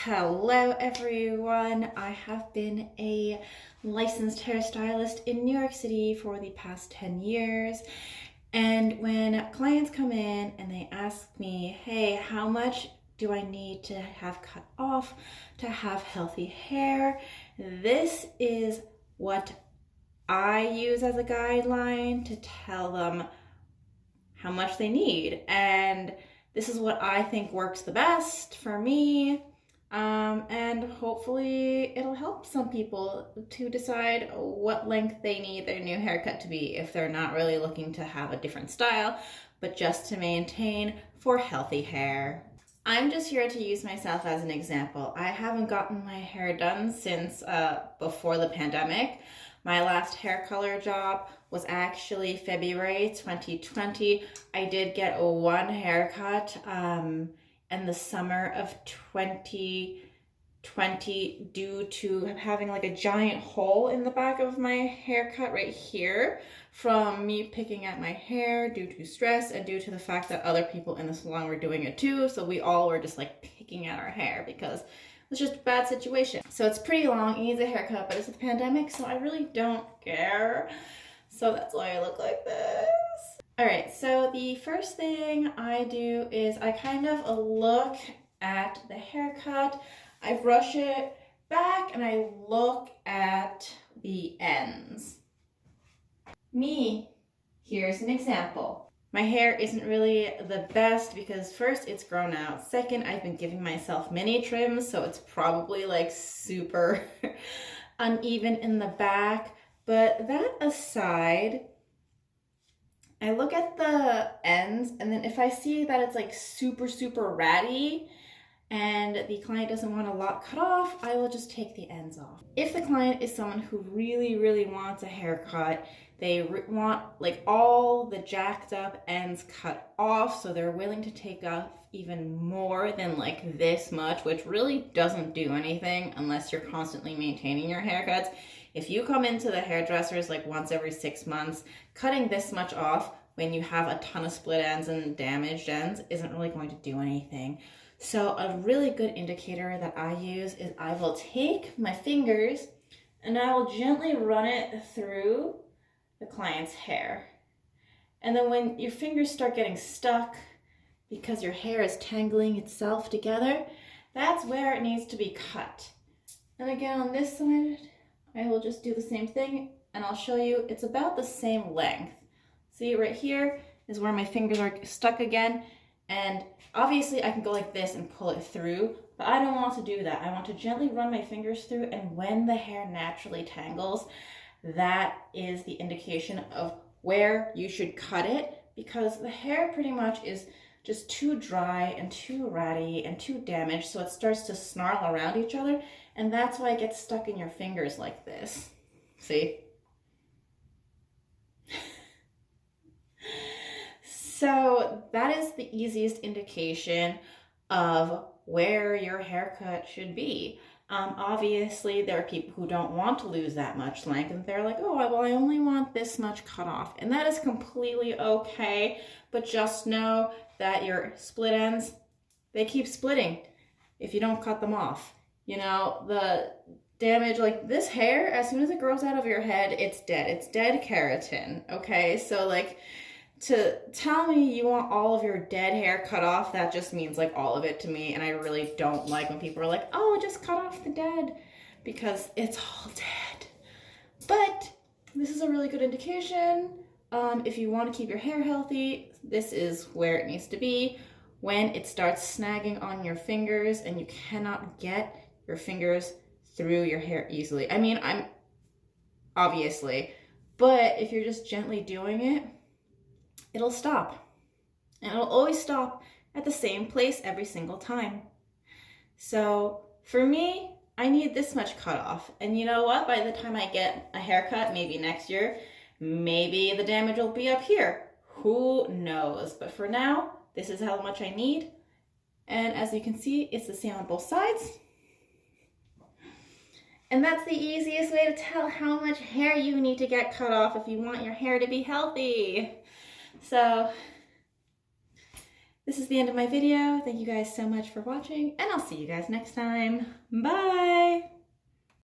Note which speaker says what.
Speaker 1: Hello everyone, I have been a licensed hairstylist in New York City for the past 10 years. And when clients come in and they ask me, hey, how much do I need to have cut off to have healthy hair? This is what I use as a guideline to tell them how much they need. And this is what I think works the best for me. And hopefully it'll help some people to decide what length they need their new haircut to be if they're not really looking to have a different style, but just to maintain for healthy hair. I'm just here to use myself as an example. I haven't gotten my hair done since before the pandemic. My last hair color job was actually February 2020. I did get one haircut in the summer of 2020 due to having like a giant hole in the back of my haircut right here from me picking at my hair due to stress and due to the fact that other people in the salon were doing it too. So we all were just like picking at our hair because it was just a bad situation. So it's pretty long, it needs a haircut, but it's a pandemic, so I really don't care. So that's why I look like this. All right, so the first thing I do is I kind of look at the haircut, I brush it back, and I look at the ends. Me, here's an example. My hair isn't really the best because first, it's grown out. Second, I've been giving myself mini trims, so it's probably like super uneven in the back. But that aside, I look at the ends, and then if I see that it's like super ratty and the client doesn't want a lot cut off, I will just take the ends off. If the client is someone who really wants a haircut, they want like all the jacked up ends cut off, so they're willing to take off even more than like this much, which really doesn't do anything unless you're constantly maintaining your haircuts. If you come into the hairdressers like once every 6 months, cutting this much off when you have a ton of split ends and damaged ends isn't really going to do anything. So a really good indicator that I use is I will take my fingers and I will gently run it through the client's hair. And then when your fingers start getting stuck because your hair is tangling itself together, that's where it needs to be cut. And again, on this side, I will just do the same thing, and I'll show you it's about the same length. See, right here is where my fingers are stuck again, and obviously I can go like this and pull it through, but I don't want to do that. I want to gently run my fingers through, and when the hair naturally tangles, that is the indication of where you should cut it, because the hair pretty much is just too dry and too ratty and too damaged, so it starts to snarl around each other, and that's why it gets stuck in your fingers like this. See? So that is the easiest indication of where your haircut should be. Obviously, there are people who don't want to lose that much length, and they're like, oh, well, I only want this much cut off. And that is completely okay, but just know that your split ends, they keep splitting if you don't cut them off. You know, the damage, like this hair, as soon as it grows out of your head, it's dead. It's dead keratin, okay? So like, to tell me you want all of your dead hair cut off, that just means like all of it to me, and I really don't like when people are like, oh, just cut off the dead, because it's all dead. But this is a really good indication. If you want to keep your hair healthy, this is where it needs to be. When it starts snagging on your fingers and you cannot get your fingers through your hair easily. I mean, I'm obviously, but if you're just gently doing it, it'll stop. And it'll always stop at the same place every single time. So for me, I need this much cut off. And you know what? By the time I get a haircut, maybe next year, maybe the damage will be up here. Who knows? But for now, this is how much I need. And as you can see, it's the same on both sides. And that's the easiest way to tell how much hair you need to get cut off if you want your hair to be healthy. So this is the end of my video. Thank you guys so much for watching, and I'll see you guys next time. Bye!